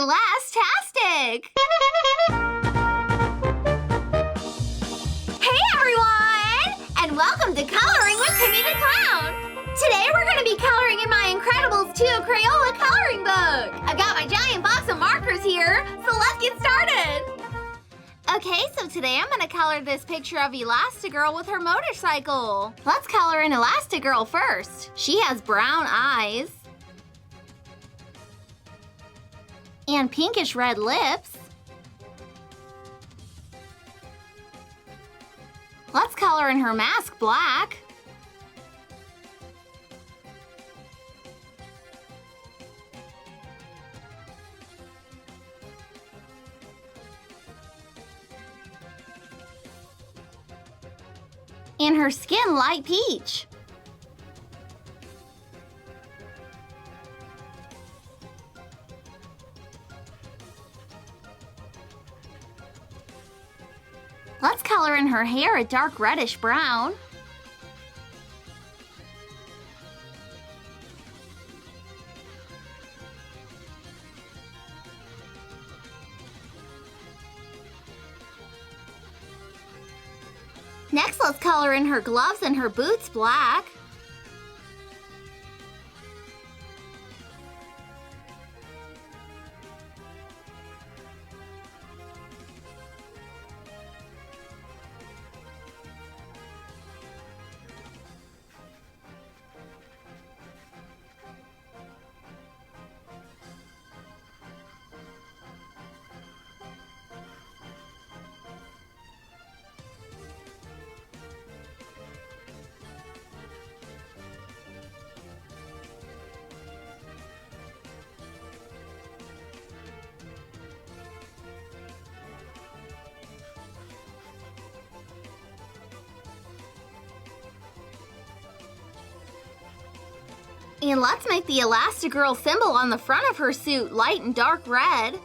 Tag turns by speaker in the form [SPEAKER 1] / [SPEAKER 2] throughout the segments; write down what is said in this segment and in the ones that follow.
[SPEAKER 1] Elastastic! Hey everyone! And welcome to Coloring with KiMMi the Clown! Today we're going to be coloring in my Incredibles 2 Crayola coloring book! I've got my giant box of markers here, so let's get started! Okay, so today I'm going to color this picture of Elastigirl with her motorcycle. Let's color in Elastigirl first. She has brown eyes and pinkish red lips. Let's color in her mask black. And her skin light peach. Let's color in her hair a dark reddish brown. Next, let's color in her gloves and her boots black. And let's make the Elastigirl symbol on the front of her suit light and dark red.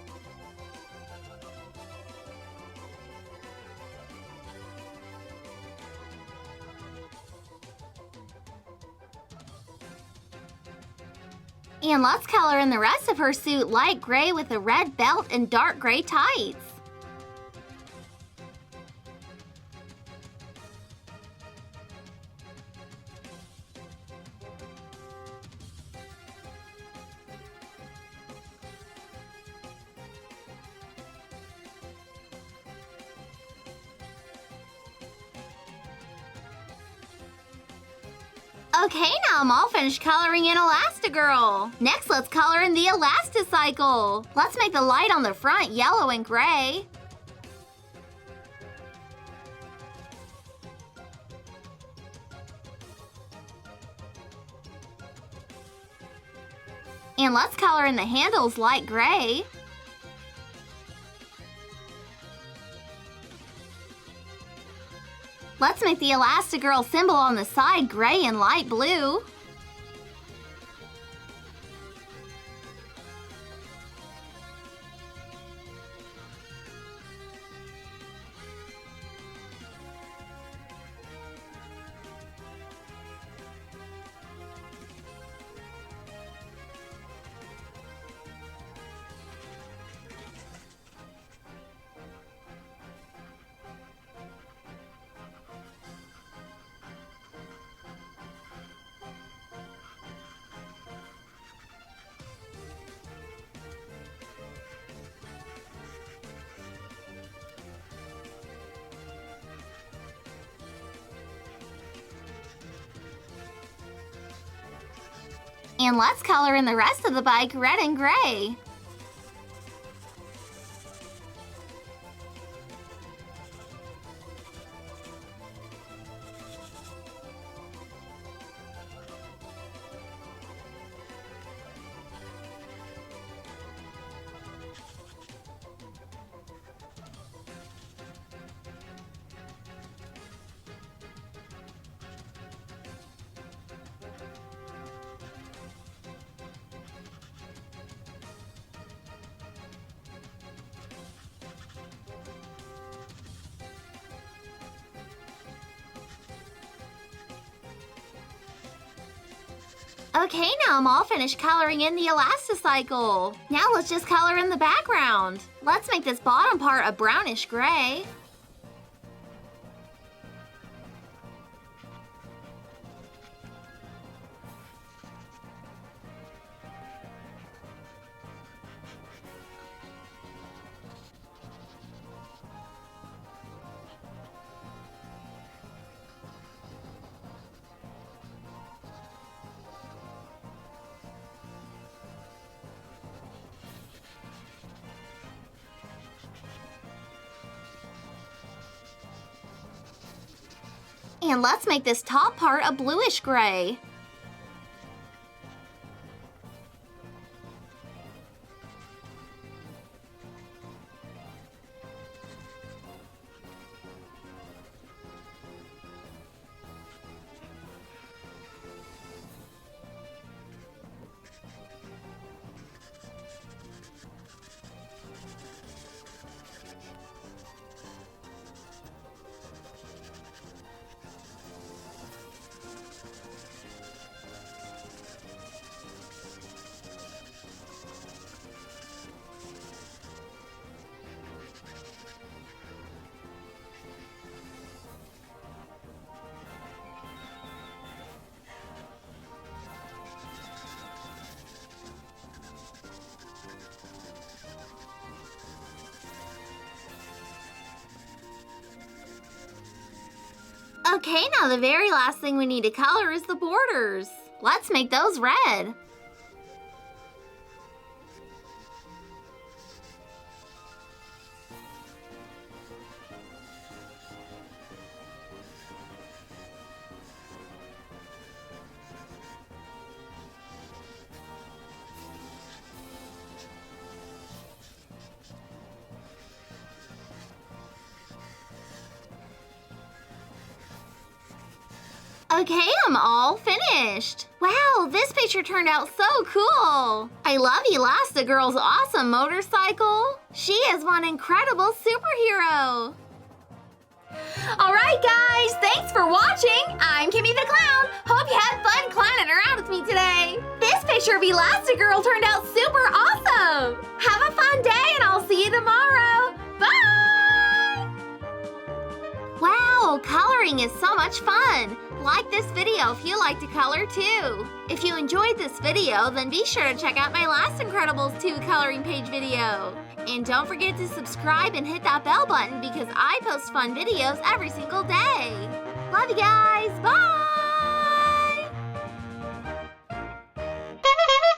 [SPEAKER 1] And let's color in the rest of her suit light gray with a red belt and dark gray tights. Okay, now I'm all finished coloring in Elastigirl. Next, let's color in the Elasticycle. Let's make the light on the front yellow and gray. And let's color in the handles light gray. Let's make the Elastigirl symbol on the side gray and light blue. And let's color in the rest of the bike red and gray. Okay, now I'm all finished coloring in the Elasticycle. Now let's just color in the background. Let's make this bottom part a brownish gray. And let's make this top part a bluish gray. Okay, now the very last thing we need to color is the borders. Let's make those red. Okay, I'm all finished. Wow, this picture turned out so cool. I love Elastigirl's awesome motorcycle. She is one incredible superhero. Alright guys, thanks for watching. I'm KiMMi the Clown. Hope you had fun clowning around with me today. This picture of Elastigirl turned out super awesome. Have a fun day and I'll see you tomorrow. Bye! Wow, coloring is so much fun. Like this video if you like to color too. If you enjoyed this video, then be sure to check out my last Incredibles 2 coloring page video. And don't forget to subscribe and hit that bell button because I post fun videos every single day. Love you guys, bye!